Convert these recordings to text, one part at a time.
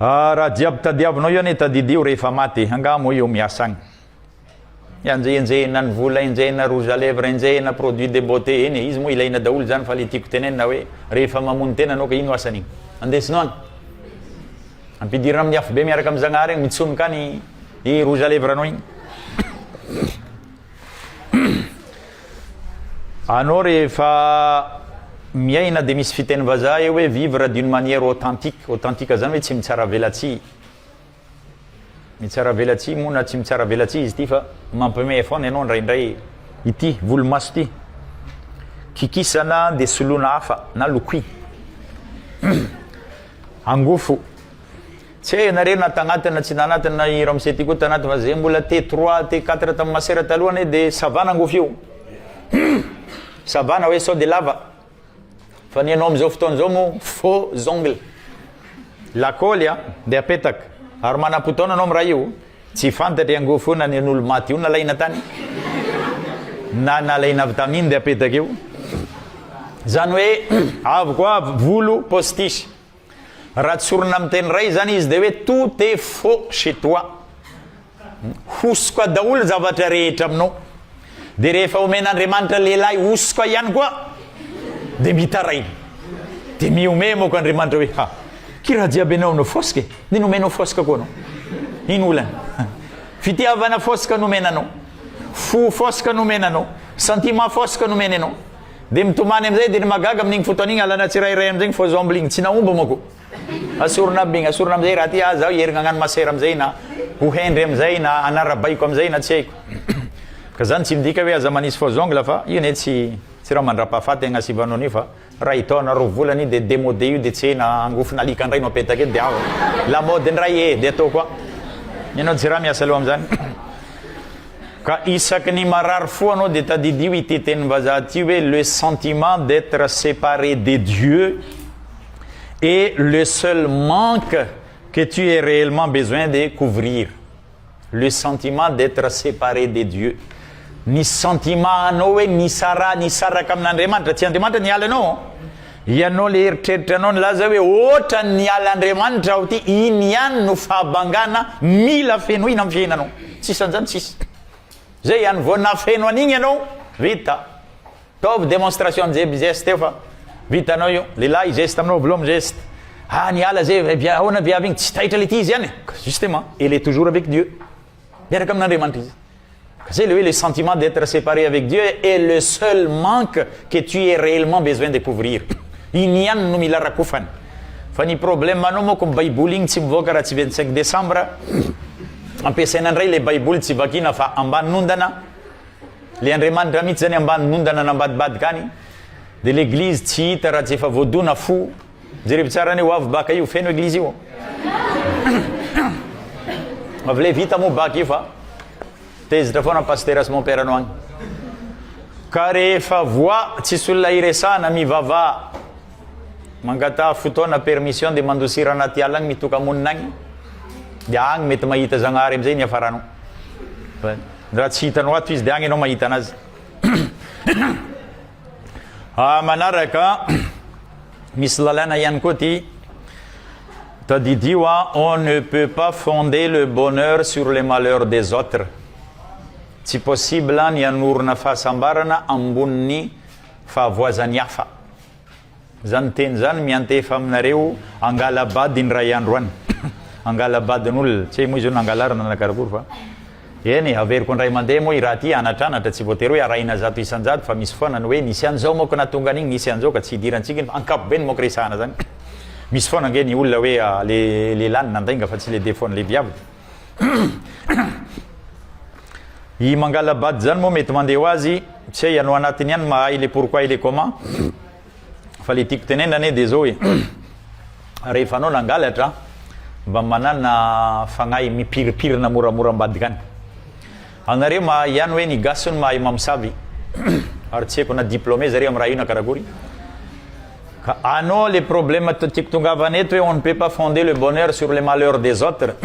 raha jiaby tadiavinao io ane tadidio rehefa maty angamo io miasa agny enjehena ny vola enjehena rouge à lèvre enjehena produit de beauté eny izy moa ilaina daolo zany fa le tiako tenenina hoe rehefa mamono tena anao ka ino asan'igny andesinao agny ampidirina amin'ny afo be miaraka amin'ny zagnahary igny mitsomoka any i rouge à lèvre anao igny anao rehefa miaina de misy fiteny vazaha eo hoe vivre d'une manière authentique zany hoe tsy mitsara velatsy mitsara velatsy moa na tsy mitsara velatsy izy ty fa mampime foana ianao ndraindray ity volomaso ty kikisana de soloana hafa na lokoy angofo tsy hoe nareo na tagnatina tsy nanatiny i ramose ty koa tanaty fa zay mbola T3 T4 tamin'ny masera talohany de savana angofo io savana hoe sao de lava fa ny anao am'izao fotoana zao mo faux ongle lakoly de apetaka ary manam-potoana anao raha io tsy fantatry angofo io na ny an'olo maty io nalaina tany na nalaina avy tamin'iny de apetaka io zany hoe avy koa volo postiche raha tsorona amin'ny teny ray zany izy de hoe tout est faux chez toi hosoka daholo zavatra rehetra aminao de rehefa omen'Andriamanitra lehilahy hosoka ihany koa de mitaraina de miome moko Andriamanitra hoe ha ki raha jiaby anao no fosika de nomenao fosika koa anao ino olana fitiavana fosika nomenanao fo fosika nomenanao sentiment fosika nomena anao de mitomany am'izay de magaga amin'igny fotoana igny alana tsirairay am'izay faux omble igny tsy naomba moko asorona aby igny asorona am'izay raha ty zaho herigna agnano masera am'izay na ho hendry am'izay na anarabaiko am'izay na tsy haiko ka zany tsy midika hoe aza manisy faux ongle fa io ne tsy raha mandrapahafaty agnasivanao anio fa raha itaona roa volany de démodé io de tsy na angofona alika andray no apetaka edy de ao la mode ndray de atao koa ianao tsy raha miasa aloha am'zany ka isaky ny marary fo anao de tadidio iteten'ny vazaha ty hoe le sentiment d'être séparé de Dieu est le seul manque que tu aies réellement besoin de couvrir. Le sentiment d'être séparé de Dieu. Ni sentiment anao hoe nisaraka amin'Andriamanitra tsy Andriamanitra niala anao ianao le eritreritra anao nilaza hoe ohatra niala Andriamanitra aho ty iny ihany no fahabangana mila feno ina amin'ny fiainanao tsisy an'izany tsisy zay ihany vao nafeno an'igny ianao vita taovy démonstration an'izay geste eo fa vitanao io lehilahy geste aminao veloma geste niala zay ahoana viavy igny tsy tahitra le ty izy ihany justement il est toujours avec Dieu miaraka amin'Andriamanitra izy. C'est le sentiment d'être séparé avec Dieu est le seul manque que tu aies réellement besoin de couvrir. Inian no mila rakofany. Fa ny problème anao mo ko baiboly igny tsy mivoaka raha tsy 25 décembre ampiasaina andray le baiboly tsy vakina fa ambanin'ondana le Andriamanitra mihitsy zany ambanin'ondana nambadibadika any de l'église tsy hita raha tsy efa voadona fo jerevy tsara ny ho avy baka io feno église io avy le vita mo baka io fa tezitra foana pasteur sy mon père anao agny ka rehefa voa tsisy olona iresahana mivavà mangata fotoana permission de mandosira anaty ala agny mitoka monina agny de agny mety mahita zagnahary am'izay ny afaranao raha tsy hitanao ato izy de agny anao mahita anazy manaraka misy lalàna ihany koa ty tadidio on ne peut pas fonder le bonheur sur les malheurs des autres. Tsy possible ny anorona fahasambarana amboniny fahavoazany hafa zany teny zany miantefa aminareo angalabady ny ray andro any angalabadin'olona tsy moa izy io nangalarina na karakory fa eny averiko ndray mandeha moa i raha ty anatranatra tsy voatery hoe arahina zato isanjato fa misy foana ny hoe nisy an'izao moko natonga an'igny nisy an'izao ka tsy hidirantsika fa ankapobeny moko resahana zany misy foana nge ny olona hoe le lany nandainga fa tsy le defone le viavy i mangalabady zany moa mety mandeha ho azy tsy hay anao anatiny ihany mahay le pourquoi le comment fa le tiako tenenana de zao hoe rehefa anao nangalatra mba manana fagnahy mipiripirina moramora ambadika any anareo ihany hoe ny gasony mahay mamosavy ary tsy haiko na diplômé zareo amin'ny raha io na karakory ka anao le problème tiako tongavana eto hoe on ne peut pas fonder le bonheur sur les malheurs des autres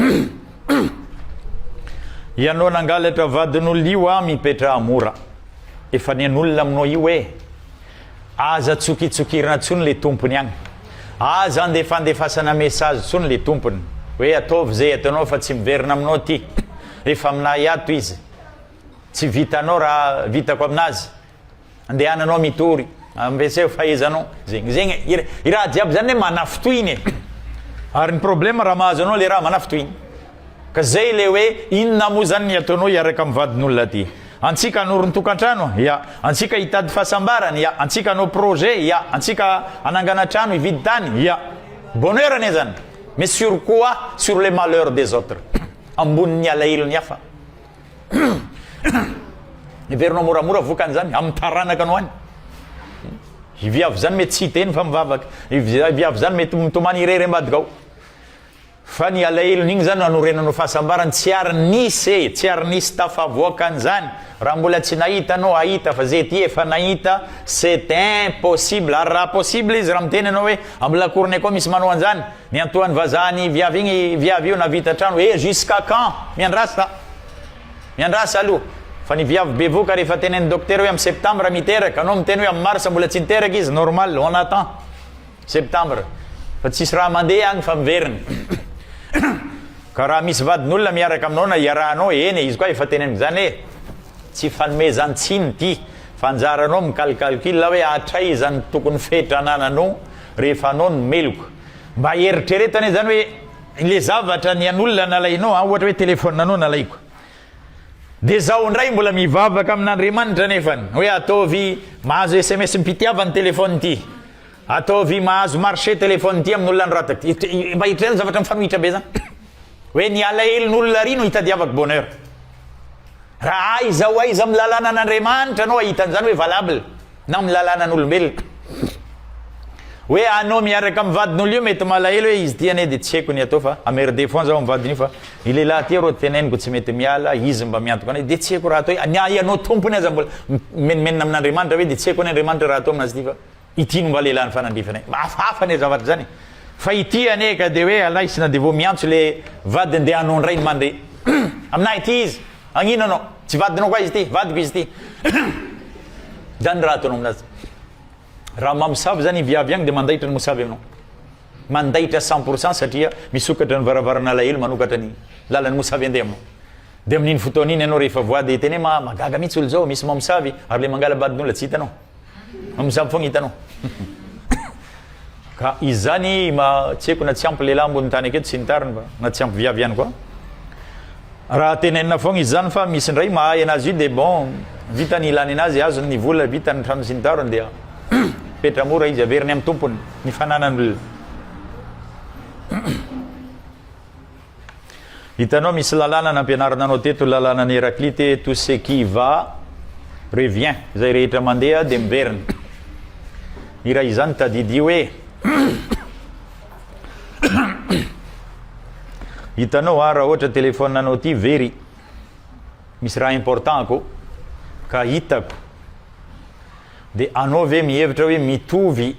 ianao nangalatra vadin'olona io mipetra mora efa ny an'olona aminao io hoe aza tsokitsokirina tsony le tompony agny aza andefandefasana message tsony le tompony hoe ataovy zay ataonao fa tsy miverina aminao ty, rehefa aminay ato izy tsy vitanao raha vitako aminazy, andehananao mitory ambeseo fahaizanao zegny i raha jiaby zany hoe manafitoiny e. Ary ny problème raha mahazo anao le raha manafitoiny, ka zay le hoe inona moa zany ny ataonao hiaraka amin'ny vadin'olona ty. Antsika hanory ny tokantrano, ya antsika hitady fahasambarany, ya antsika hanao projet, ya antsika hanangana trano hividy tany, ya bonheur ane zany, mais sur quoi? Sur les malheurs des autres, ambonin'ny alahelony hafa. Iverinao moramora vokany zany amin'ny taranaka anao any. Iviavy zany mety tsy hiteny fa mivavaka, iviavy zany mety mitomany irery ambadikao, fa ny alahelony igny zany anorenanao fahasambarany tsy ary nisy tsy ary nisy tafavoakany zany. Raha mbola tsy nahita anao ahita fa zay ty efa nahita, c'est impossible. Ary raha possible izy raha miteny anao hoe amin'ny lakoriny akao misy manao an'izany, ny antoan'ny vazahany viavy igny, viavy io navita trano, jusqu'à quand? Miandrasa aloha. Fa ny viavy bevoka rehefa tenen'ny docteur hoe amin'ny septembre miteraka, anao miteny hoe amin'ny mars mbola tsy niteraka izy, normal, on attend septembre, fa tsisy raha mandeha agny fa miveriny. Ka raha misy vadin'olona miaraka aminao na iarahanao, eny izy koa efa teneniko zany hoe tsy fanomezantsiny ty, fa anjaranao mikalcalcule hoe atray zany tokony fetranananao rehefa anao ny meloko, mba eritreretany zany hoe le zavatra ny an'olona nalainao, ohatra hoe telefône anao nalaiko, de zaho ndray mbola mivavaka amin'Andriamanitra nefany hoe ataovy mahazo SMS mipitiavany telefône ty, ataovy mahazo marché telefône ty amin'olona nyrataky, mba hitrena zavatra mifanohitra be zany hoe ny alahelon'olona ry no hitadiavako bonheur. Raha aiza ho aiza amin'ny lalàna an'Andriamanitra anao ahitan'izany hoe valable na amin'ny lalànan'olombelona. Hoe anao miaraka amin'ny vadin'olo io mety malahelo hoe izy ty ane de tsy haiko ny atao fa amerde foana zaho amin'ny vadiny io, fa i lehilahy ty rô teneniko tsy mety miala, izy mba miantoka anay de tsy haiko raha atao, anao tompony aza mbola menimenina amin'Andriamanitra hoe de tsy haiko any Andriamanitra raha atao aminazy ty, fa ity no mba lehilahy ny fanandrifana mahafafa ne zavatra zany. Fa ity ane ka de hoe alaisina de vo miantso le vadiny de anao ndray ny mandre aminay ty izy agnino anao tsy vadinao koa izy ty, vadiko izy ty. Zany raha ataonao aminazy. Raha mamosavy zany viavy agny de mandaitra ny mosavy aminao, mandaitra 100% satria misokatra ny varavarana alahelo manokatra ny lalan'ny mosavy andeha aminao. De amin'iny fotoana iny anao rehefa voady hiteny magaga mihitsy olo zao misy mamosavy ary le mangala badin'olona tsy hitanao, mamosavy fogna hitanao. Ka izy zany tsy haiko na tsy ampy lehilahy ambony tany aketo tsy nitariny fa na tsy ampy viavy ihany koa. Raha tenenina fogna izy zany fa misy ndray mahay anazy io de bon vitany ilany anazy azo ny vola vitany trano sy ny tariny dia petra mora izy averiny amin'ny tompony ny fananan'olona. Hitanao misy lalàna nampianarananao teto lalànan'ny Héraklite, tout ce qui va revient, zay rehetra mandeha de miveriny. I raha izany tadidy hoe hitanao raha ohatra telefône anao ty very misy raha important ko ka hitako, de anao ve mihevitra hoe mitovy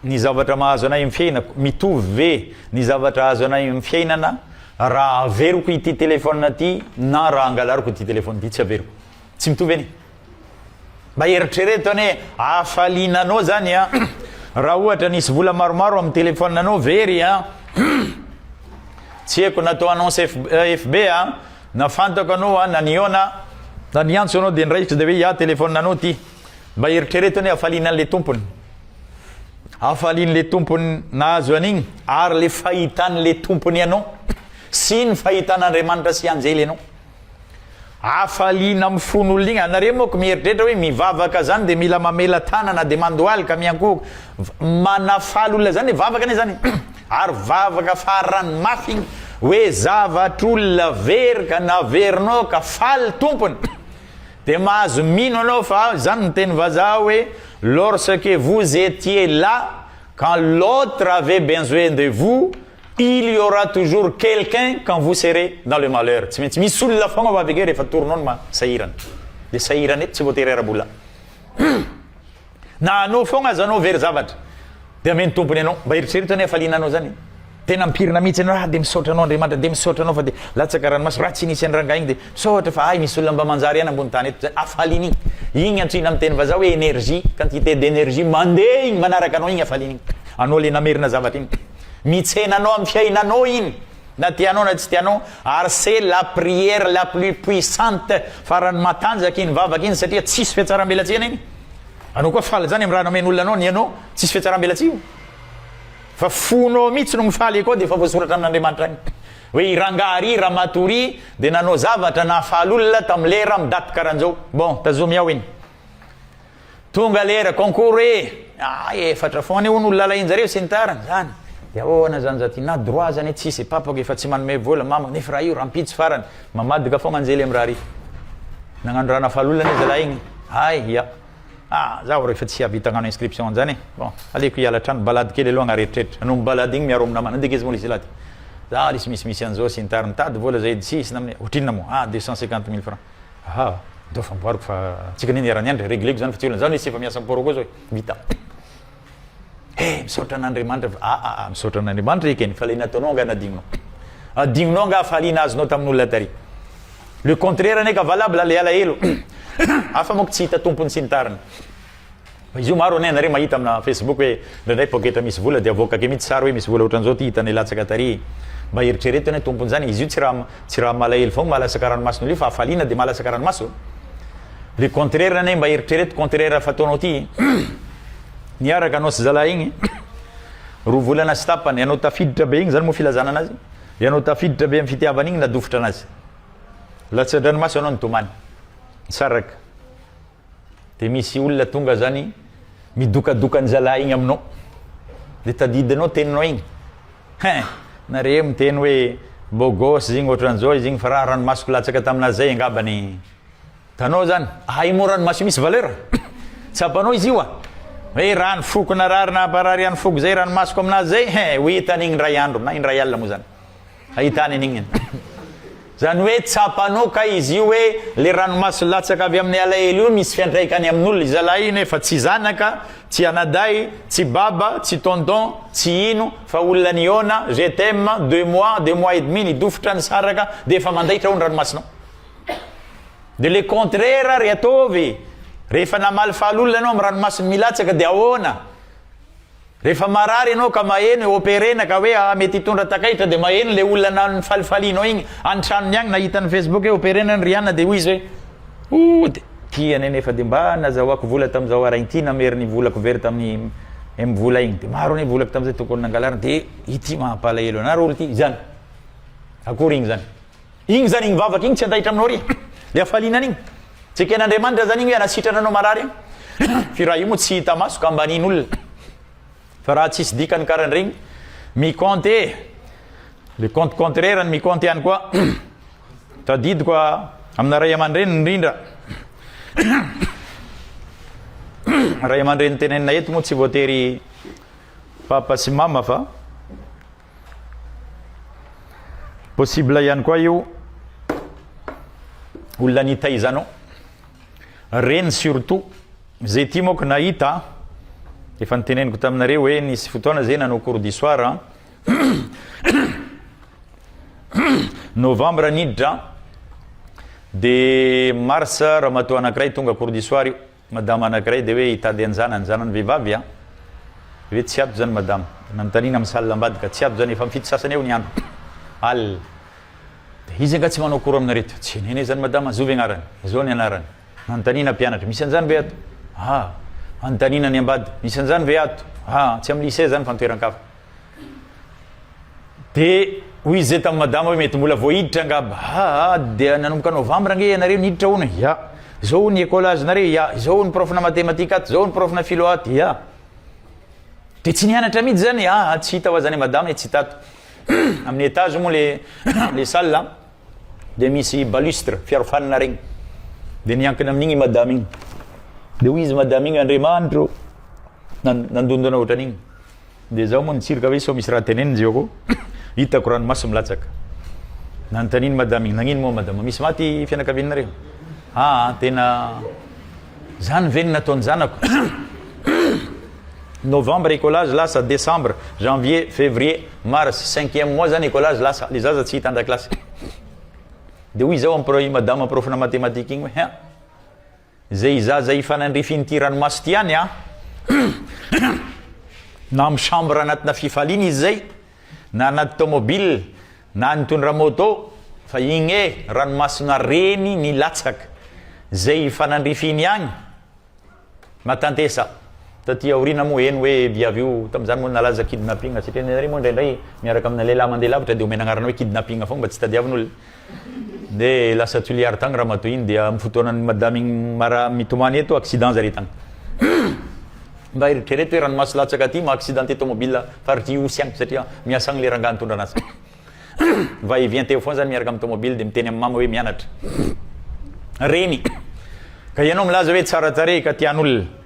ny zavatra mahazo anay amin'ny fiainako, mitovy ve ny zavatra azo anay amin'ny fiainana raha averiko ity telefône ty na raha angalariko ity telefône ty, tsy averiko, tsy mitovy any. Mba eritrereto ane afalinanao zany a raha ohatra nisy vola maromaro amin'ny telefône anao very a tsy haiko natao annonce FB a nafantako anao a naniona na niantso anao de niraikitra de hoe telefône anao ty, mba eritrereto ane afalinan'le tompony, afalin'le tompony nahazo an'igny ary le fahitan'le tompony anao sy ny fahitan'Andriamanitra sy anjely anao, afalina amin'ny fon'olona igny. Anareo moa ko mieritreritra hoe mivavaka zany de mila mamela tanana de mandoaly ka miankohoko, manafaly olona zany vavaka ane zany ary vavaka farany mafy igny hoe zavatr'olona very ka naverinao ka faly tompony de mahazo mino anao fa zany ny teny vazaha hoe lorsque vous étiez là quand l'autre avait besoin de vous, il y aura toujours quelqu'un quand vous serez dans le malheur. Tsy maintsy misy olona fogna avekeo rehefa torinao ny masahirana, de sahirana eto tsy voatery ara-bola na anao fogna aza anao very zavatra de ameny tompony anao, mba eritrereto ane afalinanao zany tena mpirina mihitsy anao de misaotra anao Andriamanitra, de misaotra anao fa de latsaka ranomasy raha tsy nisy an'ranga igny de misaotra fa misy olona mba manjary ihany ambony tany eto, afaliny igny antsina amin'ny teny vazaha hoe énergie, quantité d'énergie mandeha igny manaraka anao igny afaliny igny, anao le namerina zavatra igny mitsenanao amin'ny fiainanao iny na tianao na tsy tianao ary c'est la prière la plus puissante farany matanjaky iny vavaka iny satria tsisy fiatsaram-belatsiana iny anao koa faly zany am raha namen'olona anao ny anao tsisy fiatsaram-belatsy io fa fonao mihitsy no mifaly koa dia efa voasoratra amin'Andriamanitra any hoe irangary ramatory dia nanao zavatra nahafaly olona tamin'ny lera midaty karan'izao bon tazomy ao iny tonga lera concours efatra foana eo n'olona lalainy zareo sy ny tarany zany dia ahoana zany zaty na droit zany tsisy papako efa tsy manome vola mama nefa raha io rampitsy farany mamadika foa manjely amin'ny raha ry nagnano raha nafaly olona ne zalahy igny ia zaho rehefa tsy avita hagnano inscription an'izany bon aleko hiala trano balady kely aloha agnarehetrrehetra no balady igny miaro aminamana andika izy moa lisy laty za lisy misimisy an'izao sy ny tariny tady vola zay tsisy naminy ohatrinona moa 250 000 francs dao fa mboariko fa tsika niny arany andry régleko zany fa tsy olona zany sy efa miasa mporo koa zao vita misaotra an'Andriamanitra misaotra an'Andriamanitra ekeny fa le nataonao nga nadigninao adigninao nga afaliana azonao tamin'olona tary le contraire neka valable le alahelo afa moko tsy hita tompony sy ny tariny izy io maro ane anareo mahita amina Facebook hoe ndraindray poketa misy vola dia avoakake mihitsy sara hoe misy vola ohatran'izao ty hitany latsaka tary mba eritreretiny hoe tompony zany izy io tsy raha malahelo fogna mahalasaka ranomasina io fa afaliana dia mahalasaka ranomaso le contraire ane mba eritrereto contraire fataonao ty niaraka anao sy zalahy igny roa volana sy tapany ianao tafiditra be igny zany moa filazana anazy ianao tafiditra be amin'ny fitiavana igny nadofitra anazy latsadranomaso anao nitomany saraka dia misy olona tonga zany midokadoka ny zalahy igny aminao dia tadidinao teninao igny nareo miteny hoe bogosy zigny ohatran'izao izy igny fa raha ranomasoko latsaka taminazy zay angabany tanao zany imo ranomaso misy valeur tsapanao izy io hoe rano foko na rary na aparary any foko zay ranomasoko aminazy zay ho hitany igny ray andro na indray alina moa zany ahitany an'igny zany hoe tsapanao ka izy io hoe le ranomaso latsaka avy amin'ny alahelo io misy fiandraikany amin'olona izalahy iny fa tsy zanaka tsy anaday tsy baba tsy tonton tsy ino fa olona niona je t'aime 2 mois et demi nidofitra ny saraka dia efa mandaitra ao ny ranomasonao dia le contraire ry ataovy rehefa namalyfaly olona anao amin'ny ranomasony milatsaka dia ahoana rehefa marary anao ka maheno opérena ka hoe mety hitondra takaitra dia maheno le olona na falifalianao igny antranony agny nahitany Facebook hoe opérena ny riana dia hoy izy hoe tiany nefa dia mba nazahoako vola tamin'izao arainy ty nameriny volako very tamin'ny vola igny dia maro ane volako tamin'izay tokony nangalarina dia ity mahampalahelo anaro olo ty zany akory igny zany igny zany igny vavaka igny tsy andahitra aminao ry le afalinany igny tsy ken'Andriamanitra zany igny hoe anasitrana anao marary fi raha io moa tsy hita maso ka ambanin'olona fa raha tsisy dikany karan'iregny miconte le compte contraire ny miconte ihany koa tadidiko amina ray aman-dreny indrindra ray aman-dreny tenenina eto moa tsy voatery papa sy mama fa possible ihany koa io olona nitaizanao reny surtout zay ty moko nahita efa niteneniko taminareo hoe nisy fotoana zay nanao cours du soir novembre niditra dia mars raha matoa anankiray tonga cours du soir io madame anankiray dia hoe hitady anjanany zanany vehivavy hoe tsy ato zany madame nanontanina amin'ny salle ambadika tsy ato zany efa mifito sasany eo ny andro al izy nga tsy manao cours aminareto tsy nene zany madame azovy agnarany zao ny anarany nanontanina mpianatra misy an'izany ve ato anontanina ny ambady misy an'izany ve ato tsy amin'ny lycée zany fantoeran-kafa dia hoy izy zay tamin'ny madama hoe mety mbola voahiditra angaba dia nanomboka novembre ange ianareo niditra hono zao ny écolage nareo zao ny prof na mathématique ato zao ny prof na philo ato dia tsy nianatra mihitsy zany tsy hita hoa zany madama tsy hitato amin'ny étage moa le salle dia misy balustre fiarofanina regny dia niankina amin'igny madama igny dia hoy izy madama igny Andriamanitro nandondona ohatran'igny dia zaho moa nitsirika hoe so misy raha teneniny zeoko hitako ranomaso milatsaka nanontaniny madama igny nagnino moa madama misy maty fianakavianareo tena zany veny nataony zanako novembre écolage lasa décembre janvier février mars 5e mois zany écolage lasa le zaza tsy hita andakilasy dia hoy zao madama profna mathématique igny hoe zay zaza ifanandrifiny ty ranomaso ty any na amin'ny chambre anatina fifaliana izy zay na anaty tomobile na nitondra moto fa igny ranomasina reny ny latsaka zay fanandrifiny agny matantesa taty aorina moa eny hoe viavy io tam'zany moa nalaza kidnapping satria nare moa indraindray miaraka amina lehilahy mandeha lavitra de omena agnarana hoe kidnapping fogna mba tsy tadiavin'olona de lasa tuliary tagny raha mato iny de amin'ny fotoanan'ny madame mara mitomany eto accident zare tagny mba eritrereto hoe ranomaso latsaka aty ma accidenté tomobile faritry osy agny satria miasa agny le rangaha nitondra anazy va et vient teo foana zany miaraka amin'ny tomobile de miteny amin'ny mama hoe mianatra reny ka ianao milaza hoe tsaratsare ka tian'olona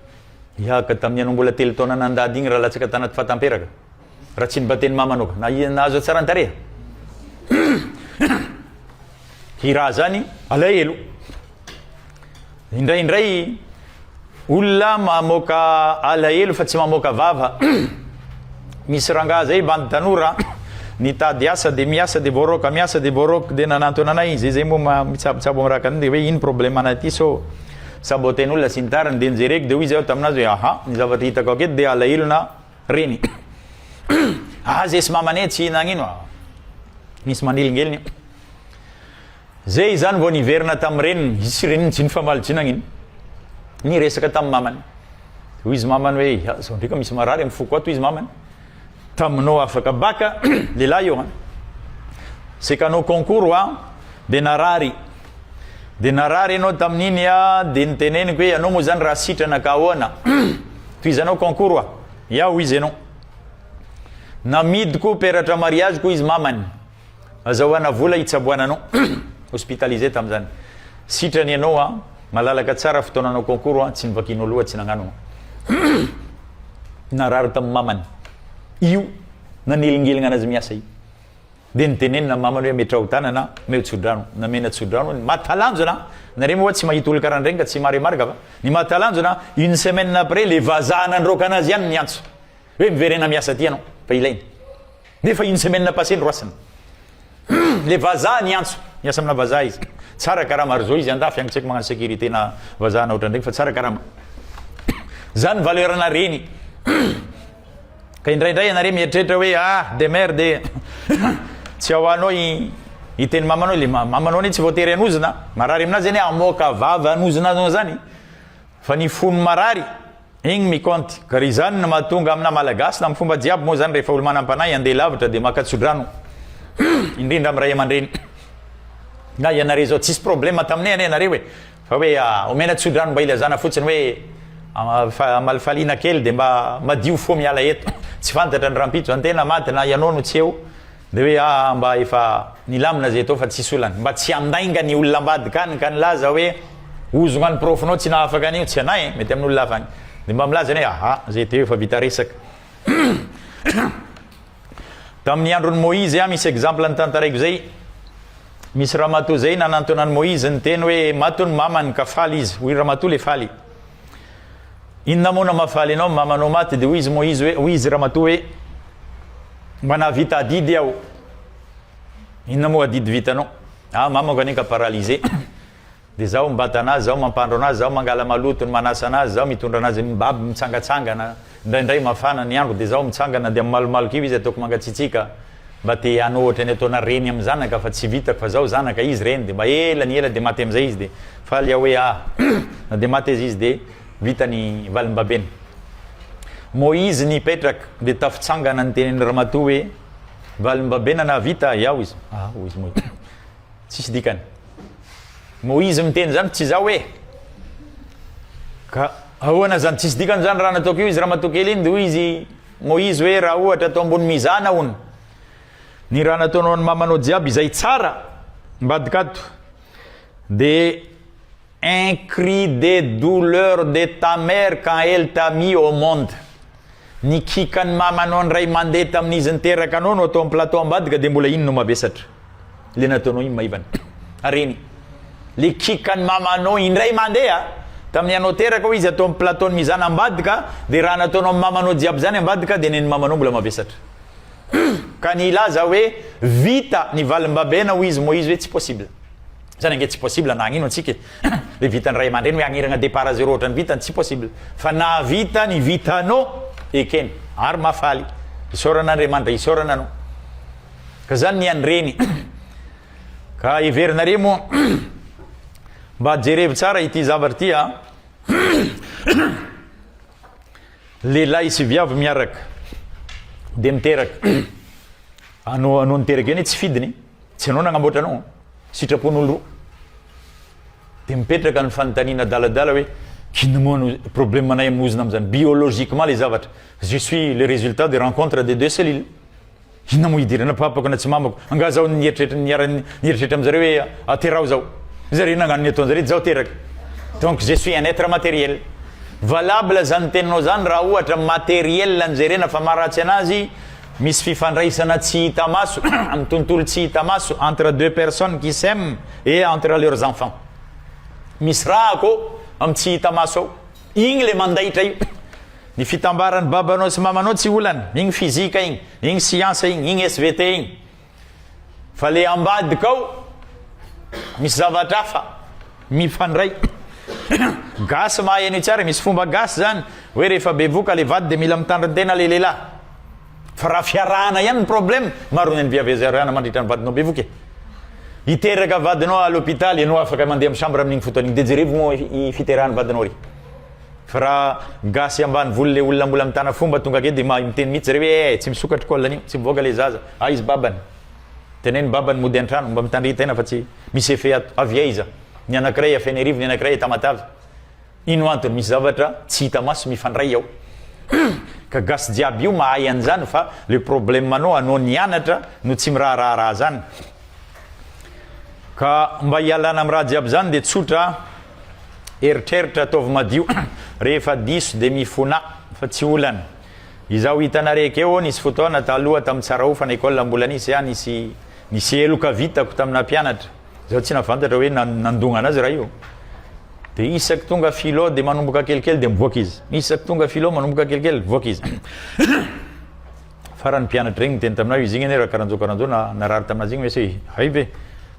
iaka tamin'ny anao mbola telo taona nandady igny raha latsaka tanaty fatamperaka raha tsy nibateny mamanao ka nahazo tsarantare hiraha zany alahelo indraindray olona mamoaka alahelo fa tsy mamoaka vava misy rangaha zay bandy tanora nitady asa de miasa de boroka miasa de boroka de nanantona anay zay moa mitsabitsabo amraha kaniny de hoe ino problème anaty so saboten'olona sy ny tariny de nijereky de hoy izy ao taminazy hoe aha ny zavatra hitako aketo de alahelo na reny zay sy mamane tsy hinagnino misy manelingeliny zay zany vao niverina tamin'ny reniny isy reniny tsy nifamalitsianagniny ny resaka tamin'ny mamany hoy izy mamany hoe zao ndraika misy marary amin'ny foko ato izy mamany taminao afaka baka lehilahy io sekanao concours de narary ianao tamin'iny de niteneniko hoe anao moa zany raha sitrana ka ahoana toizanao concours hoy izy ianao namidiko peratra mariage ko izy mamany azahoana vola hitsaboananao hospitalisé tam'zany sitrany ianao malalaka tsara fotoananao concours tsy nivakinao loha tsy nagnano narary tamin'ny mamany io nanelingelina anazy miasa io de nitenenina mamany hoe metra ho tanana me tsodrano namena tsodrano matalanjona nare moa tsy mahita olo karaha ndregny ka tsy marimarika fa ny matalanjona une semaine après le vazaha nandroka anazy ihany niantso hoe miverena miasa ty anao fa ilainy nefa une semaine passé ndroasiny le vazaha niantso miasa amina vazaha izy tsara karaha maro zao izy andafy agny tsaiko magnano sécurité na vazahana ohatra ndregny fa tsara karaha zany valeurna reny ka indraindray anare mieritreritra hoe de mer de tsy ahoanao iteny mamanao le mamanao ny tsy voatery anozina marary aminazy zany amoaka vava anozina anao zany fa ny fono marary igny miconte ka ry zany na mahatonga amina malagasy na amin'ny fomba jiaby moa zany rehefa olo manam-panay andeha lavitra de makatsodrano indrindra amy ray aman-dreny na ianare zao tsisy problème taminay ane anare hoe fa hoe omena tsodrano mba ilazana fotsiny hoe malifalina kely de mba madio fo miala eto tsy fantatra ny rampitso antena maty na ianao no tsy eo de hoe mba efa nilamina zay atao fa tsisy olany mba tsy andainga ny olona ambadika any ka nilaza hoe ozogna ny profinao tsy nahafaka anio tsy anay mety amin'olona hafa agny de mba milaza ny zay teo efa vita resaka tamin'ny androny Moïse misy exemple ny tantaraiko zay misy ramatoa zay nanantonany Moïse ny teny hoe matony mamany ka faly izy hoy ramatoa le faly inona mona mafaly anao mamanao maty de hoy izy Moïse hoe hoy izy ramatoa hoe manavita adidy aho inona moa adidy vitanao mamako ane ka paralysé de zaho mbata anazy zaho mampandro anazy zaho mangala malotony manasa anazy zaho mitondra anazy mibaby mitsangatsangana indraindray mafana ny andro de zaho mitsangana de malomaloka io izy ataoko mangatsitsika mba te anao ohatra ny ataona reny amy zanaka fa tsy vitako fa zaho zanaka izy reny de mba ela ny ela de maty amizay izy de faly aho hoe na de maty izy de vitany valimbabeny Moïse nipetraka de tafitsangana ny teneny ramatoa hoe valimbabena na vita iaho izy izy Moïse tsisy dikany Moïse miteny zany tsy zao hoe ka ahoana zany tsisy dikany zany raha nataoko io izy ramatoa kely iny de hoy izy Moïse hoe raha ohatra atao ambony mizana hony ny raha nataonao ny mamanao jiaby izay tsara mbadikato de un cri de douleur de ta mère quand elle t'a mis au monde ny kikany mamanao ny ray mandeha tamin'izy niteraka anao no atao amin'ny plateau ambadika de mbola iny no mavesatra le nataonao iny maivana areny le kikany mamanao indray mandeha tamin'ny anao teraka izy atao amin'ny plateau ny mizana ambadika de raha nataonao amin'ny mamanao jiaby zany ambadika de neny mamanao mbola mavesatra ka nilaza hoe vita ny valimbabena hoy izy Moïse hoe tsy possible zany ange tsy possible nagnino antsika le vitany ray aman-dreny hoe agniragna départ zéro ohatra ny vitany tsy possible fa navita ny vitanao ekeny ary mafaly isaoran'Andriamanitra isaorana anao ka zany ny anyreny ka iverinareo moa mba jerevy tsara ity zavatra ty a lehilahy sy viavy miaraka de miteraka anao niteraka eny tsy fidiny tsy anao nagnamboatra anao sitrapon'olo roa de mipetraka ny fanontaniana daladala hoe kina moa problème anay amin'ozina am'zany biologiquement le zavatra je suis le résultat des rencontres des deux cellules inona moa idirana papako na tsy mamako anga zaho nieritreritra am'zareo hoe aterao zao zareo nagnano ny ataon'zareo zaho teraka donc je suis un être matériel valable zany teninao zany raha ohatra matériel anjerena fa maharatsy anazy misy fifandraisana tsy hita maso amin'ny tontolo tsy hita maso entre deux personnes qui s'aiment et entre leurs enfants misy raha ko amin'ny tsy hita maso ao igny le mandahitra io ny fitambarany babanao sy mamanao tsy olana igny fizika igny science igny SVT igny fa le ambadika ao misy zavatra hafa mifandray gasy mahay an'io tsara misy fomba gasy zany hoe rehefa bevoka le vady de mila mitandrintena le lehilahy fa raha fiarahana ihany ny problème marony ny viavezarana mandritra ny vadinao bevoka iteraka vadinao à l'hôpital ianao afaka mandeha amin'ny chambre amin'igny fotoana igny de jerevo moa fiterahany vadinao ry fa raha gasy ambany voly le olona mbola mitana fomba tonga ke de miteny mihitsy zareo hoe tsy misokatry kolan'igny tsy mivoaka le zaza izy babany teneny babany mody antrano mba mitandritena fa tsy misy effet avia iza ny anankiray afenerivo ny anankiray tamatavy ino antony misy zavatra tsy hita maso mifandray ao ka gasy jiaby io mahay an'zany fa le problème anao nianatra no tsy miraharaha zany ka mba hialana amin'ny raha jiaby zany de tsotra eritreritra ataovy madio rehefa diso de mifona fa tsy olana izaho hitanareka eo nisy fotoana taloha tamin'ny tsara ofa na école mbola nisy nisy eloka vitako tamina mpianatra zaho tsy nafantatra hoe nandogna anazy raha io de isaky tonga philo de manomboka kelikely de mivoaka izy isaky tonga philo manomboka kelikely mivoaka izy farany mpianatra regny teny taminao izy igny ane raha karanjo narary taminazy igny hoe se hay ve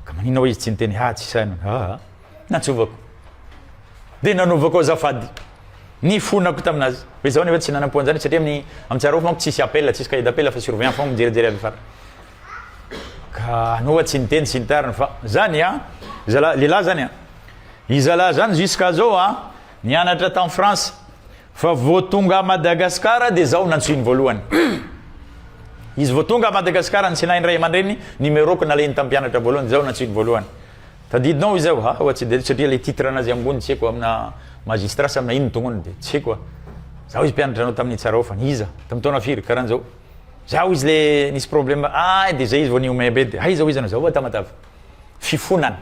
ka manina hoe izy tsy niteny tsy saina natsovako de nanovako azafady ny fonako taminazy hoe zao nefa tsy nanampoan'zany satria amin'ny tsara manko tsisy appel tsisy cahier d'appel fa surveillant fogna mijerejery avy fara ka anao tsy niteny tsy nitariny fa zany lehilahy zany izalahy zany jusqu'à zao nianatra tany France fa vo tonga à Madagascar de zao nantsoiny voalohany izy vo tonga à Madagascar nitsinahiny ray aman-dreny numéro ko naleny tampianatra voalohany zao nantsoiny voalohany tadidinao izao tsy de satria le titre anazy ambony tsy haiko amina magistrat sy amina ino tongoniny de tsy haiko zaho izy mpianatra anao tamin'ny tsara ofa iza tamin'ny taona firy karan'zao zaho izy le nisy problème de zay izy vo niomay be de zao izy anao zao tamatavy fifonana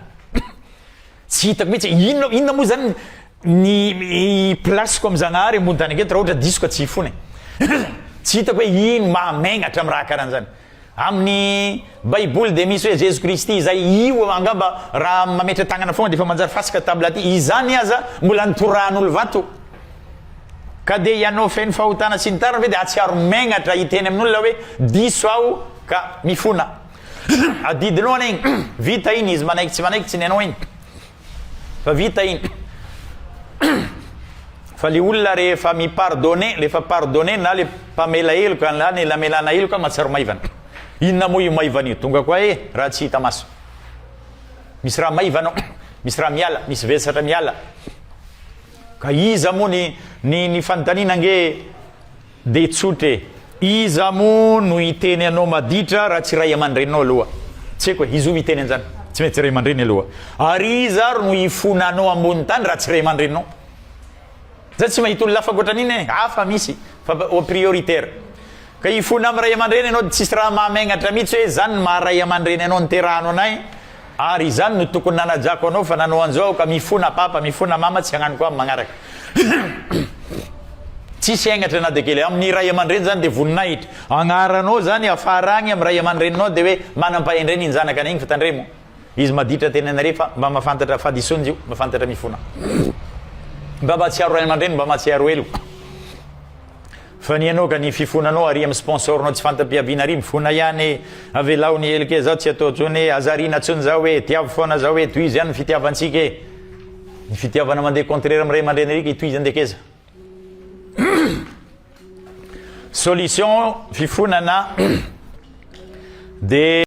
tsy hitako mihitsy inona moa zany ny placeko am Zagnahary ambony tany aketo raha ohatra disoka tsy hifona tsy hitako hoe ino mamegnatra am raha karan'zany amin'ny baiboly de misy hoe Jésus Kristy zay io angamba raha mametra tagnana fogna de fa manjary fasika table aty izany aza mbola nitorahan'olo vato ka de ianao feny fahotana sy ny tariny ve de atsiaro megnatra iteny amin'olona hoe diso aho ka mifona adidinao ana igny vita iny izy manaiky tsy nenao iny fa vita iny fa le olona rehefa mipardonné lefa pardonné na le mpamela heloka na ny lamelana heloka matsaro maivana inona moa io maivana io tonga koa raha tsy hita maso misy raha maivanao misy raha miala misy vesatra miala ka iza moa ny fanontaniana nge de tsotre iza moa no iteny anao maditra raha tsy ray aman-drenao aloha tsy haiko hoe izy o miteny an'zany tsy mety ray aman-dreny aloha ary iza ro no ifonanao ambony tany raha tsy ray aman-drenao za tsy mahita olo lafa akoatran'iny hafa misy fa au prioritaire ka ifona amin'ny ray aman-dreny anao tsisy raha mahamegnatra mihitsy hoe zany maharay aman-dreny anao niterahano anay ary zany no tokony nanajako anao fa nanao an'zao ka mifona papa mifona mama tsy hagnano koa magnaraka tsisy aignatra na de kely amin'ny ray aman-dreny zany de voninahitra agnaranao zany afara agny amin'ny ray aman-dreninao de hoe manam-pahendreny iny zanaka an'igny fa tandremo izy maditra teny anare fa mba mahafantatra fadisony io mahafantatra mifona mba mahatsiaro ray aman-dreny mba mahatsiaro elo fa ny anao ka ny fifonanao ary amin'ny sponsornao tsy fantam-piaviana ary mifona ihany avelao ny elike zao tsy atao tsony azarina tsony zao hoe tiavo foana zao hoe toizy ihany ny fitiavantsika ny fitiavana mandeha contraire amin'ny ray aman-dreny arika itoizy andekeza solution fifonana de